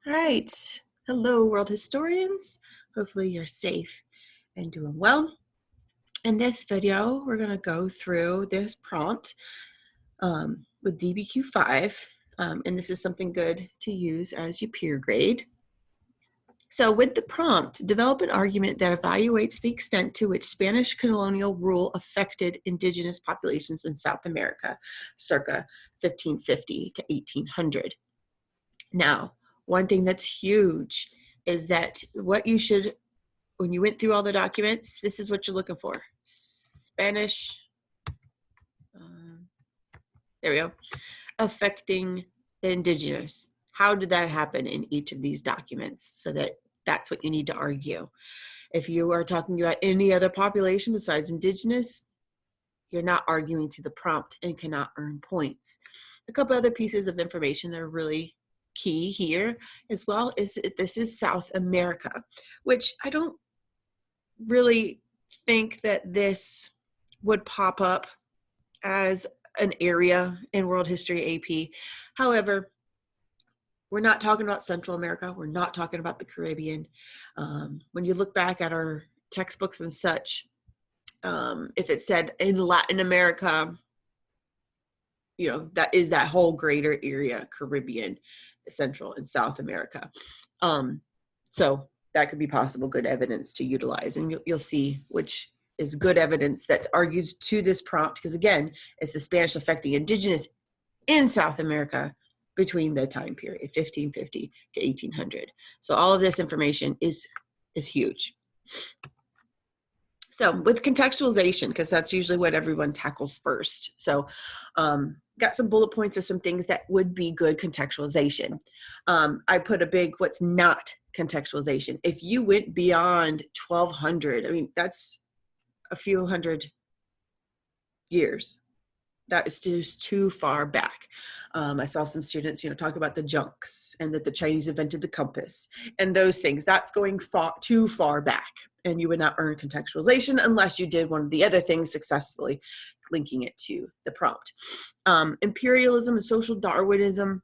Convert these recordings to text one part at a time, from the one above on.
All right. Hello, world historians. Hopefully you're safe and doing well. In this video, we're going to go through this prompt with DBQ5, and this is something good to use as you peer grade. So with the prompt, develop an argument that evaluates the extent to which Spanish colonial rule affected indigenous populations in South America, circa 1550 to 1800. Now, one thing that's huge is that what you should, when you went through all the documents, this is what you're looking for. Spanish, there we go, affecting the indigenous. How did that happen in each of these documents? So that's what you need to argue. If you are talking about any other population besides indigenous, you're not arguing to the prompt and cannot earn points. A couple other pieces of information that are really key here as well is this is South America, which I don't really think that this would pop up as an area in world history AP. However, we're not talking about Central America. We're not talking about the Caribbean. When you look back at our textbooks and such, if it said in Latin America, you know, that is that whole greater area, Caribbean, Central and South America. So that could be possible good evidence to utilize, and you'll see which is good evidence that argues to this prompt, because again, it's the Spanish affecting indigenous in South America between the time period 1550 to 1800. So all of this information is huge. So with contextualization, because that's usually what everyone tackles first. So got some bullet points of some things that would be good contextualization. I put a big what's not contextualization. If you went beyond 1200, I mean, that's a few hundred years. That is just too far back. I saw some students, talk about the junks and that the Chinese invented the compass and those things. That's going too far back, and you would not earn contextualization unless you did one of the other things successfully, linking it to the prompt. Imperialism and social Darwinism,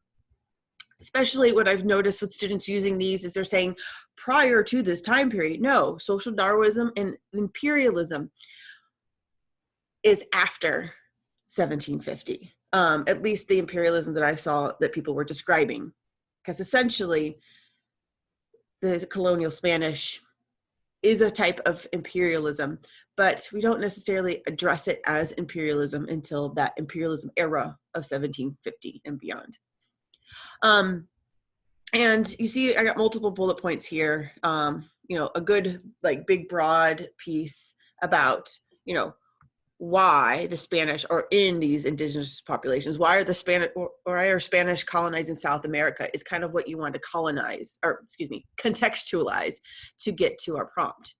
especially what I've noticed with students using these is they're saying prior to this time period. No, social Darwinism and imperialism is after 1750, at least the imperialism that I saw that people were describing, because essentially the colonial Spanish is a type of imperialism, but we don't necessarily address it as imperialism until that imperialism era of 1750 and beyond. And you see, I got multiple bullet points here, a good, like, big, broad piece about, why the Spanish are in these indigenous populations. Why are the Spanish colonizing South America is kind of what you want to contextualize to get to our prompt.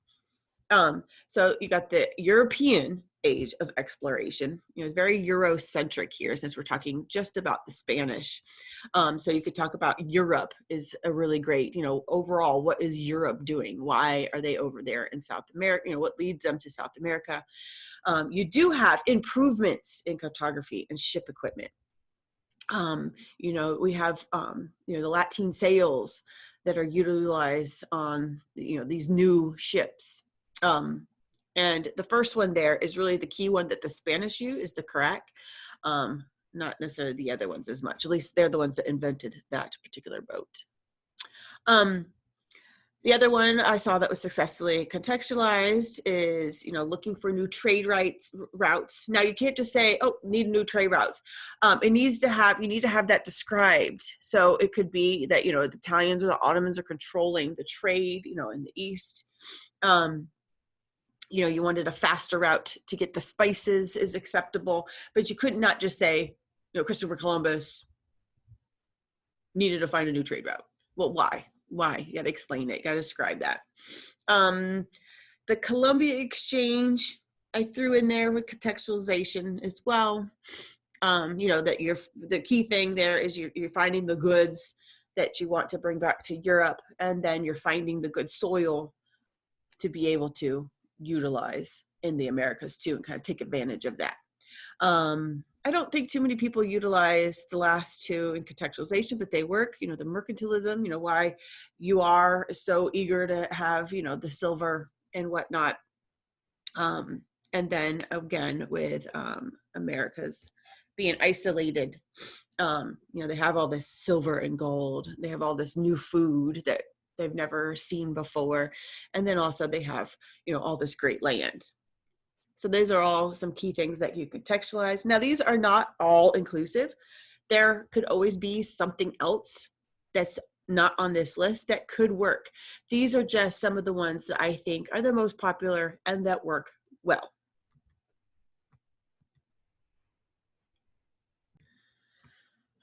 So you got the European age of exploration. It's very Eurocentric here since we're talking just about the Spanish. So you could talk about Europe is a really great, overall, what is Europe doing? Why are they over there in South America? What leads them to South America? You do have improvements in cartography and ship equipment. We have, the lateen sails that are utilized on, these new ships. And the first one there is really the key one that the Spanish use is the carack, not necessarily the other ones as much. At least they're the ones that invented that particular boat. The other one I saw that was successfully contextualized is, looking for new trade routes. Now you can't just say, oh, need new trade routes. You need to have that described. So it could be that, the Italians or the Ottomans are controlling the trade, in the East. You wanted a faster route to get the spices is acceptable, but you could not just say, Christopher Columbus needed to find a new trade route. Well, why? You got to explain it. Got to describe that. The Columbia Exchange, I threw in there with contextualization as well. That the key thing there is you're finding the goods that you want to bring back to Europe, and then you're finding the good soil to be able to utilize in the Americas too, and kind of take advantage of that. I don't think too many people utilize the last two in contextualization, but they work, the mercantilism, why you are so eager to have, the silver and whatnot. And then again, with America's being isolated, they have all this silver and gold. They have all this new food that they've never seen before. And then also they have, all this great land. So those are all some key things that you contextualize. Now, these are not all inclusive. There could always be something else that's not on this list that could work. These are just some of the ones that I think are the most popular and that work well.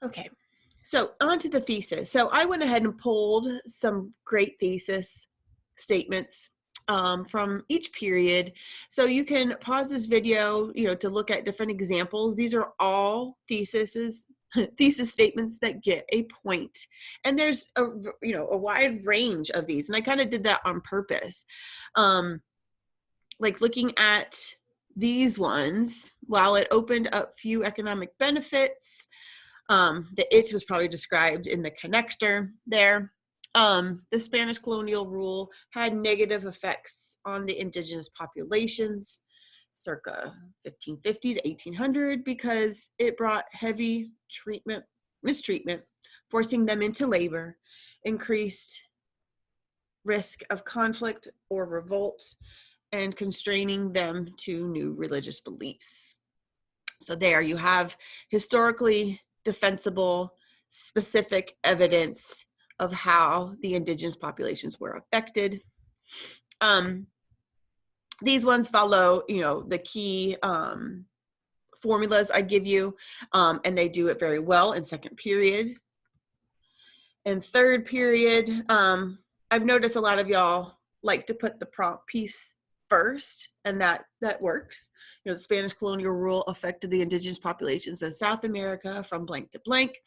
Okay, so on to the thesis. So I went ahead and pulled some great thesis statements from each period. So you can pause this video, to look at different examples. These are all thesis statements that get a point. And there's a wide range of these. And I kind of did that on purpose. Like looking at these ones, while it opened up few economic benefits, the it was probably described in the connector there. The Spanish colonial rule had negative effects on the indigenous populations circa 1550 to 1800 because it brought heavy mistreatment, forcing them into labor, increased risk of conflict or revolt, and constraining them to new religious beliefs. So there you have historically defensible, specific evidence of how the indigenous populations were affected. These ones follow, the key formulas I give you, and they do it very well in second period. In third period, I've noticed a lot of y'all like to put the prompt piece first, and that works. The Spanish colonial rule affected the indigenous populations of South America from blank to blank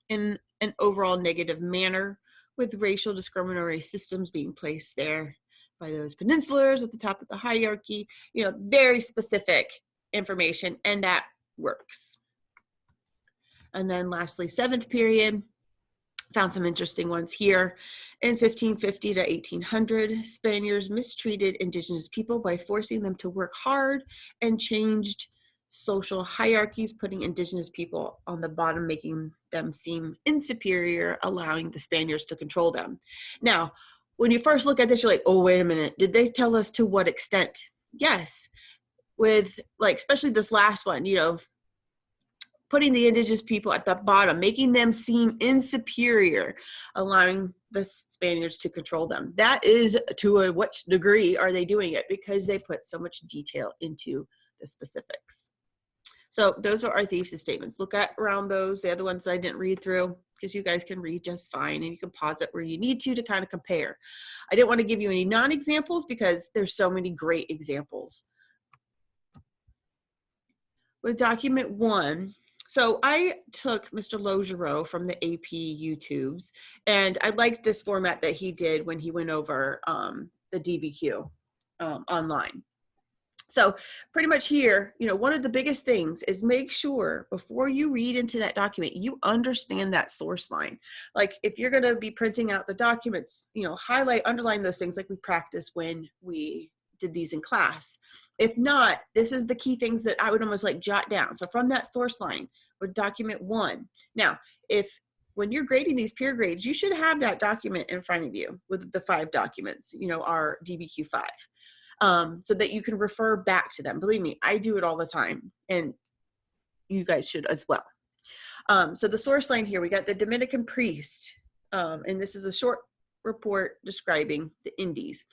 in an overall negative manner, with racial discriminatory systems being placed there by those peninsulars at the top of the hierarchy. Very specific information, and that works. And then lastly, seventh period, found some interesting ones here. In 1550 to 1800, Spaniards mistreated indigenous people by forcing them to work hard and changed social hierarchies, putting indigenous people on the bottom, making them seem inferior, allowing the Spaniards to control them. Now, when you first look at this, you're like, oh, wait a minute. Did they tell us to what extent? Yes. With especially this last one, putting the indigenous people at the bottom, making them seem inferior, allowing the Spaniards to control them. That is to what degree are they doing it? Because they put so much detail into the specifics. So those are our thesis statements. Look at around those. The other ones that I didn't read through, because you guys can read just fine, and you can pause it where you need to kind of compare. I didn't want to give you any non-examples because there's so many great examples. With document 1, so I took Mr. Logereau from the AP YouTubes, and I liked this format that he did when he went over the DBQ online. So pretty much here, one of the biggest things is make sure before you read into that document, you understand that source line. Like if you're going to be printing out the documents, highlight, underline those things like we practiced when we did these in class. If not, this is the key things that I would almost jot down. So from that source line with document 1. Now, when you're grading these peer grades, you should have that document in front of you with the 5 documents, our DBQ 5. So that you can refer back to them. Believe me, I do it all the time, and you guys should as well. So the source line here, we got the Dominican priest, and this is a short report describing the Indies.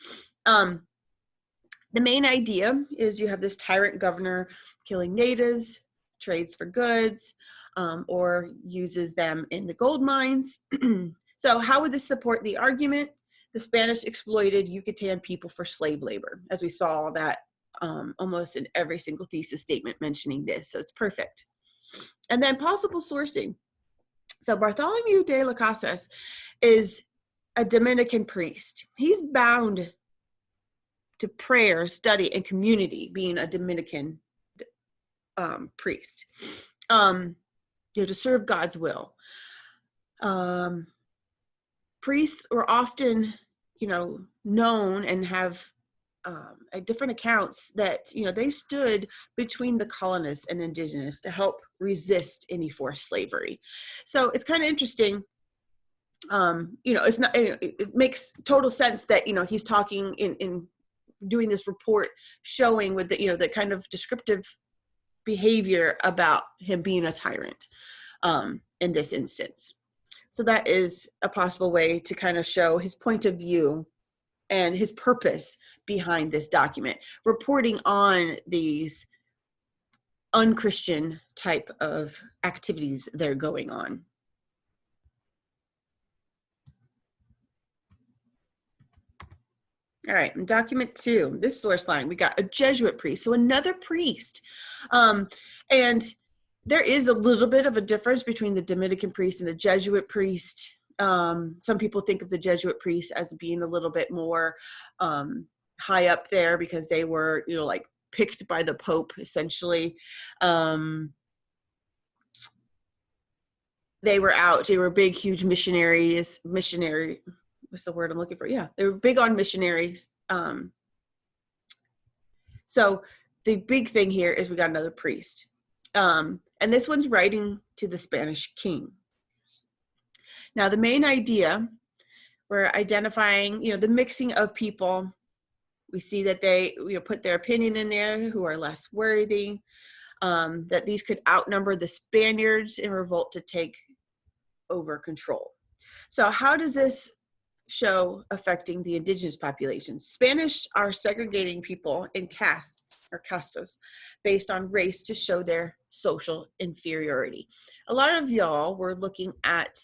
The main idea is you have this tyrant governor killing natives, trades for goods, or uses them in the gold mines. So how would this support the argument? The Spanish exploited Yucatan people for slave labor, as we saw that almost in every single thesis statement mentioning this. So it's perfect. And then possible sourcing. So Bartholomew de las Casas is a Dominican priest. He's bound to prayer, study, and community, being a Dominican priest, to serve God's will. Priests were often, known and have different accounts that, they stood between the colonists and indigenous to help resist any forced slavery. So it's kind of interesting. It's not, it makes total sense that, he's talking in doing this report showing with the, the kind of descriptive behavior about him being a tyrant in this instance. So that is a possible way to kind of show his point of view and his purpose behind this document, reporting on these unchristian type of activities that are going on. All right, in document 2, this source line, we got a Jesuit priest, so another priest. And there is a little bit of a difference between the Dominican priest and the Jesuit priest. Some people think of the Jesuit priest as being a little bit more high up there because they were, like picked by the Pope, essentially. They were big, huge missionary, what's the word I'm looking for? Yeah, they were big on missionaries. So the big thing here is we got another priest. And this one's writing to the Spanish king. Now, the main idea, we're identifying, the mixing of people. We see that they put their opinion in there who are less worthy, that these could outnumber the Spaniards in revolt to take over control. So how does this show affecting the indigenous populations? Spanish are segregating people in castes or castas based on race to show their social inferiority. A lot of y'all were looking at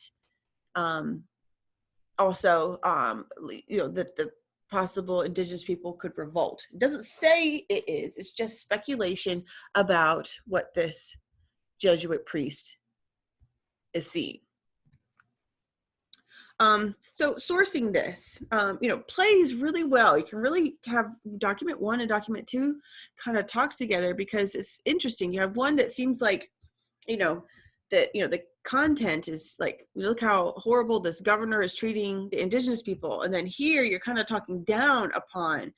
also that the possible indigenous people could revolt. It doesn't say it is, it's just speculation about what this Jesuit priest is seeing. So sourcing this, plays really well. You can really have document 1 and document 2 kind of talk together because it's interesting. You have one that seems like, the content is like, look how horrible this governor is treating the indigenous people. And then here you're kind of talking down upon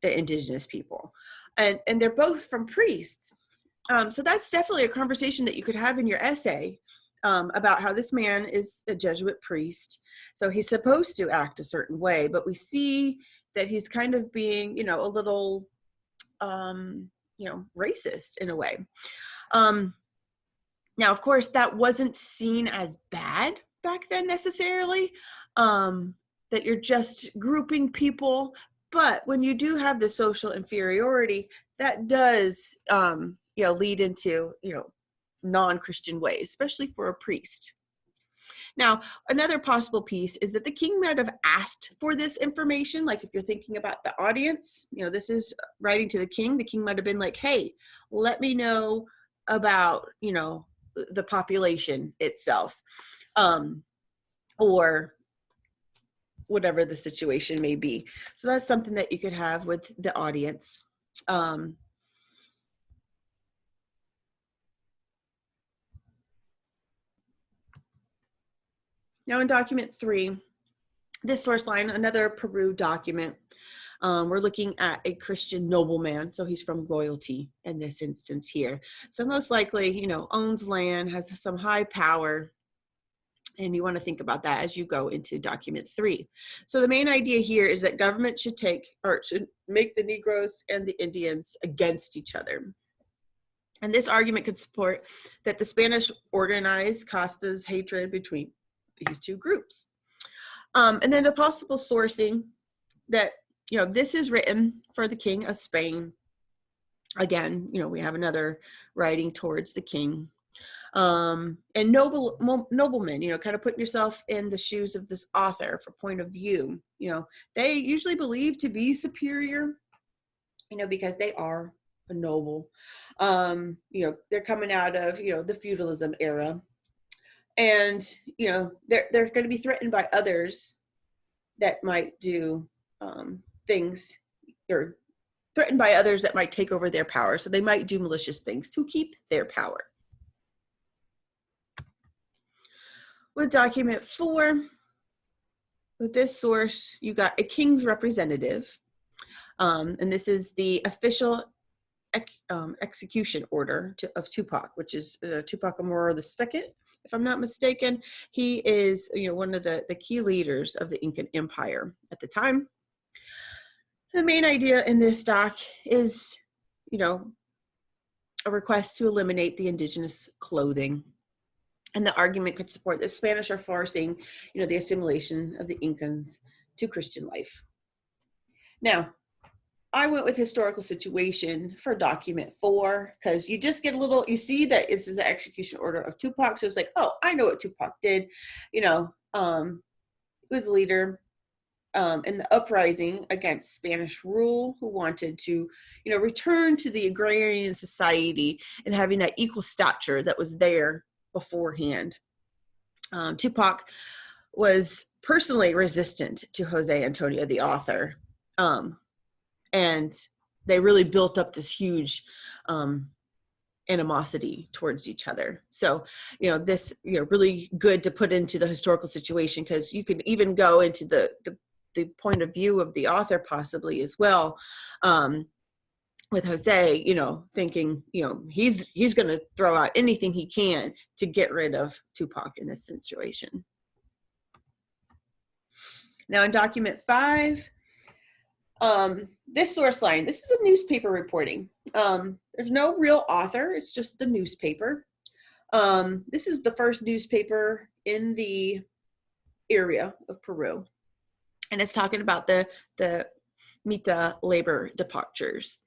the indigenous people. And they're both from priests. So that's definitely a conversation that you could have in your essay. About how this man is a Jesuit priest. So he's supposed to act a certain way, but we see that he's kind of being, a little, racist in a way. Now, of course, that wasn't seen as bad back then necessarily, that you're just grouping people. But when you do have the social inferiority, that does, lead into, non-Christian ways, especially for a priest. Now, another possible piece is that the king might have asked for this information. Like if you're thinking about the audience, this is writing to the king might have been like, hey, let me know about, the population itself, or whatever the situation may be. So that's something that you could have with the audience. Now in document 3, this source line, another Peru document, we're looking at a Christian nobleman. So he's from royalty in this instance here. So most likely, owns land, has some high power. And you want to think about that as you go into document 3. So the main idea here is that government should make the Negroes and the Indians against each other. And this argument could support that the Spanish organized castas hatred between these two groups. And then the possible sourcing that, this is written for the King of Spain. Again, we have another writing towards the king. And noblemen, kind of putting yourself in the shoes of this author for point of view. They usually believe to be superior, because they are a noble. They're coming out of, the feudalism era. And, they're going to be threatened by others that might do things or threatened by others that might take over their power. So they might do malicious things to keep their power. With document 4, with this source, you got a king's representative. And this is the official execution order of Tupac, which is Tupac Amaru II, if I'm not mistaken. He is, one of the key leaders of the Incan Empire at the time. The main idea in this doc is, a request to eliminate the indigenous clothing. And the argument could support that Spanish are forcing, the assimilation of the Incans to Christian life. Now, I went with historical situation for document 4, because you just get you see that this is the execution order of Tupac. So it's like, oh, I know what Tupac did. He was a leader in the uprising against Spanish rule, who wanted to, return to the agrarian society and having that equal stature that was there beforehand. Tupac was personally resistant to Jose Antonio, the author. And they really built up this huge animosity towards each other. So, this, really good to put into the historical situation, because you can even go into the point of view of the author possibly as well. With Jose, thinking, he's going to throw out anything he can to get rid of Tupac in this situation. Now in document 5, this source line, this is a newspaper reporting. There's no real author, it's just the newspaper. This is the first newspaper in the area of Peru. And it's talking about the Mita labor departures.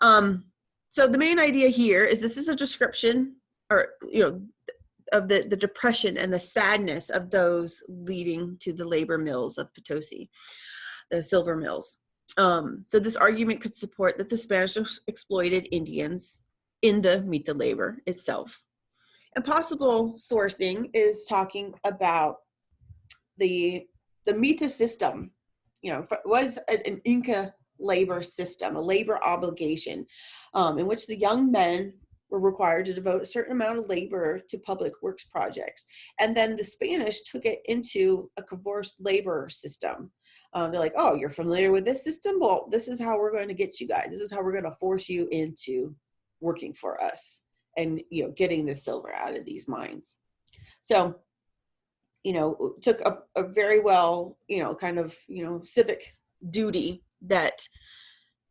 So the main idea here is this is a description, or, of the depression and the sadness of those leading to the labor mills of Potosi, the silver mills. So this argument could support that the Spanish exploited Indians in the Mita labor itself. And possible sourcing is talking about the Mita system, was an Inca labor system, a labor obligation, in which the young men were required to devote a certain amount of labor to public works projects. And then the Spanish took it into a coerced labor system. They're like, oh, you're familiar with this system? Well, this is how we're going to get you guys. This is how we're going to force you into working for us and, getting the silver out of these mines. So, took a very well, kind of, civic duty that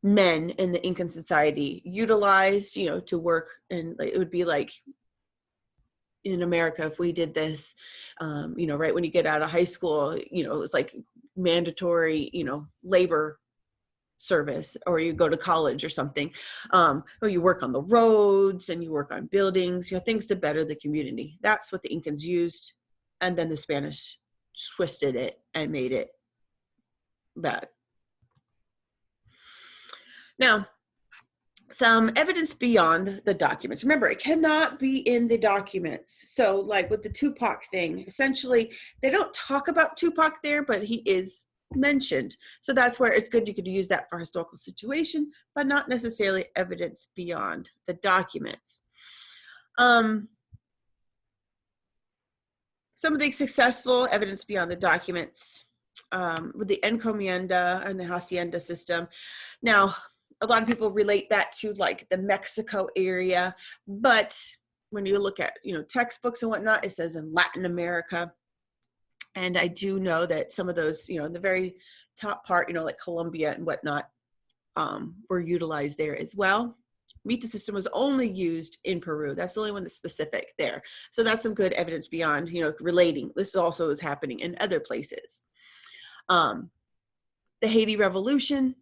men in the Incan society utilized, to work. And it would be like in America, if we did this, right when you get out of high school, it was like mandatory, labor service, or you go to college or something, or you work on the roads and you work on buildings, things to better the community. That's what the Incans used. And then the Spanish twisted it and made it bad. Now, some evidence beyond the documents. Remember, it cannot be in the documents. So like with the Tupac thing, essentially, they don't talk about Tupac there, but he is mentioned. So that's where it's good. You could use that for historical situation, but not necessarily evidence beyond the documents. Some of the successful evidence beyond the documents with the encomienda and the hacienda system. Now, a lot of people relate that to like the Mexico area, but when you look at, textbooks and whatnot, it says in Latin America. And I do know that some of those, in the very top part, like Colombia and whatnot, were utilized there as well. Mita system was only used in Peru. That's the only one that's specific there. So that's some good evidence beyond, relating. This also is happening in other places. The Haiti Revolution,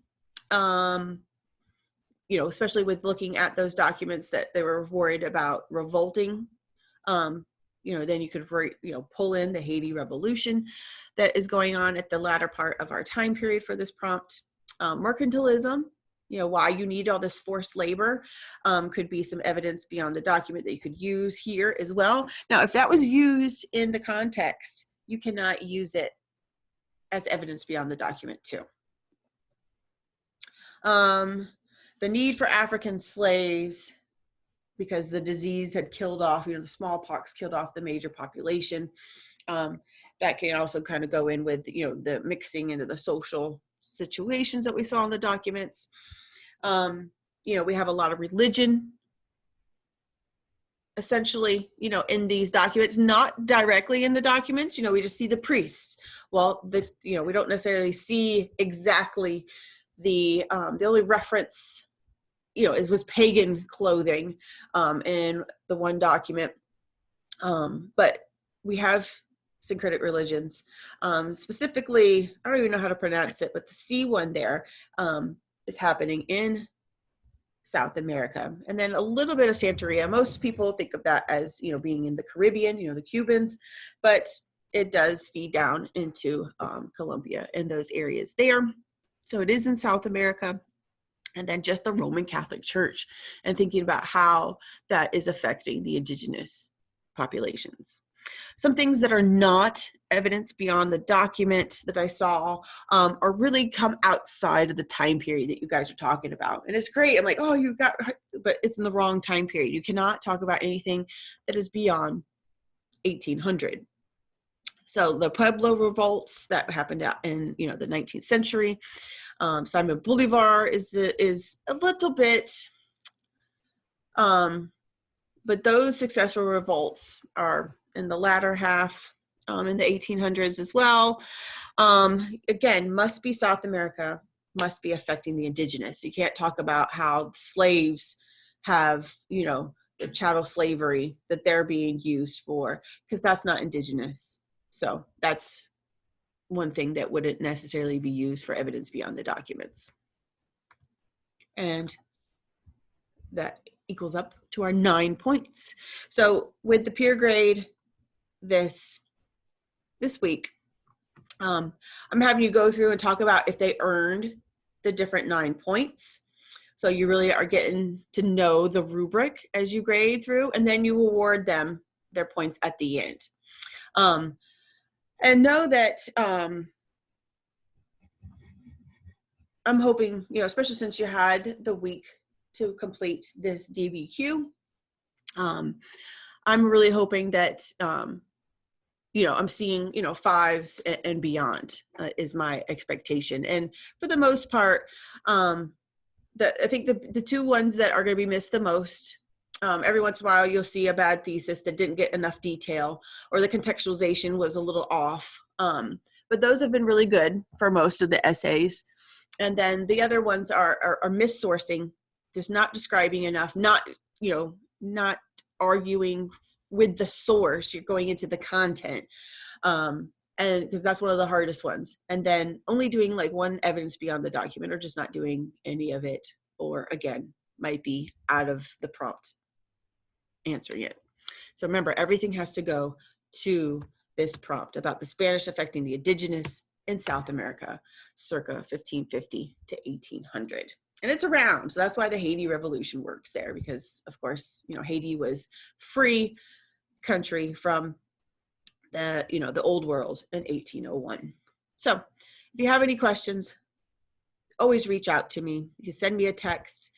especially with looking at those documents that they were worried about revolting, then you could, pull in the Haiti Revolution that is going on at the latter part of our time period for this prompt. Mercantilism, why you need all this forced labor, could be some evidence beyond the document that you could use here as well. Now, if that was used in the context, you cannot use it as evidence beyond the document too. The need for African slaves, because the disease had killed off, the smallpox killed off the major population. That can also kind of go in with, the mixing into the social situations that we saw in the documents. We have a lot of religion, essentially, in these documents, not directly in the documents. We just see the priests. Well, we don't necessarily see exactly the only reference, it was pagan clothing in the one document. But we have syncretic religions. Specifically, I don't even know how to pronounce it, but the C one there is happening in South America. And then a little bit of Santeria. Most people think of that as, being in the Caribbean, the Cubans, but it does feed down into Colombia and those areas there. So it is in South America. And then just the Roman Catholic Church, and thinking about how that is affecting the indigenous populations. Some things that are not evidence beyond the document that I saw are really come outside of the time period that you guys are talking about. And it's great. I'm like, oh, but it's in the wrong time period. You cannot talk about anything that is beyond 1800. So the Pueblo revolts that happened out in, the 19th century. Simon Bolivar is a little bit, but those successful revolts are in the latter half, in the 1800s as well. Again, must be South America, must be affecting the indigenous. You can't talk about how slaves have, the chattel slavery that they're being used for, because that's not indigenous. So that's one thing that wouldn't necessarily be used for evidence beyond the documents. And that equals up to our 9 points. So with the peer grade this week, I'm having you go through and talk about if they earned the different 9 points. So you really are getting to know the rubric as you grade through, and then you award them their points at the end. And know that I'm hoping, especially since you had the week to complete this DBQ, I'm really hoping that, I'm seeing, 5s and beyond is my expectation. And for the most part, I think the 2 ones that are going to be missed the most, every once in a while you'll see a bad thesis that didn't get enough detail, or the contextualization was a little off. But those have been really good for most of the essays. And then the other ones are missourcing, just not describing enough, not arguing with the source. You're going into the content. And because that's one of the hardest ones. And then only doing like one evidence beyond the document, or just not doing any of it, or again, might be out of the prompt answering it. So remember, everything has to go to this prompt about the Spanish affecting the indigenous in South America, circa 1550 to 1800. And it's around, so that's why the Haiti Revolution works there, because of course, Haiti was free country from the old world in 1801. So if you have any questions, always reach out to me. You can send me a text,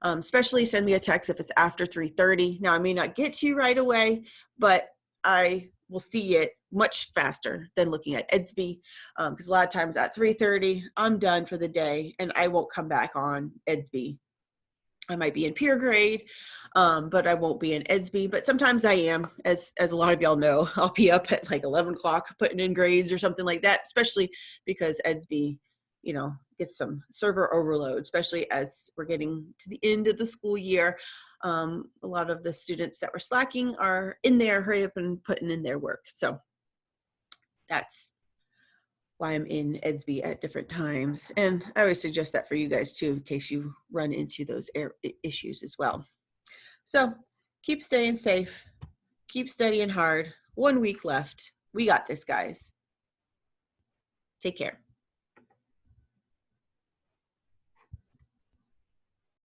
especially send me a text if it's after 3:30. Now, I may not get to you right away, but I will see it much faster than looking at EDSB, because a lot of times at 3:30, I'm done for the day and I won't come back on EDSB. I might be in peer grade, but I won't be in EDSB. But sometimes I am, as a lot of y'all know. I'll be up at like 11 o'clock putting in grades or something like that, especially because EDSB, gets some server overload, especially as we're getting to the end of the school year. A lot of the students that were slacking are in there, hurry up and putting in their work. So that's why I'm in EDSB at different times. And I always suggest that for you guys too, in case you run into those issues as well. So keep staying safe, keep studying hard. 1 week left. We got this, guys. Take care.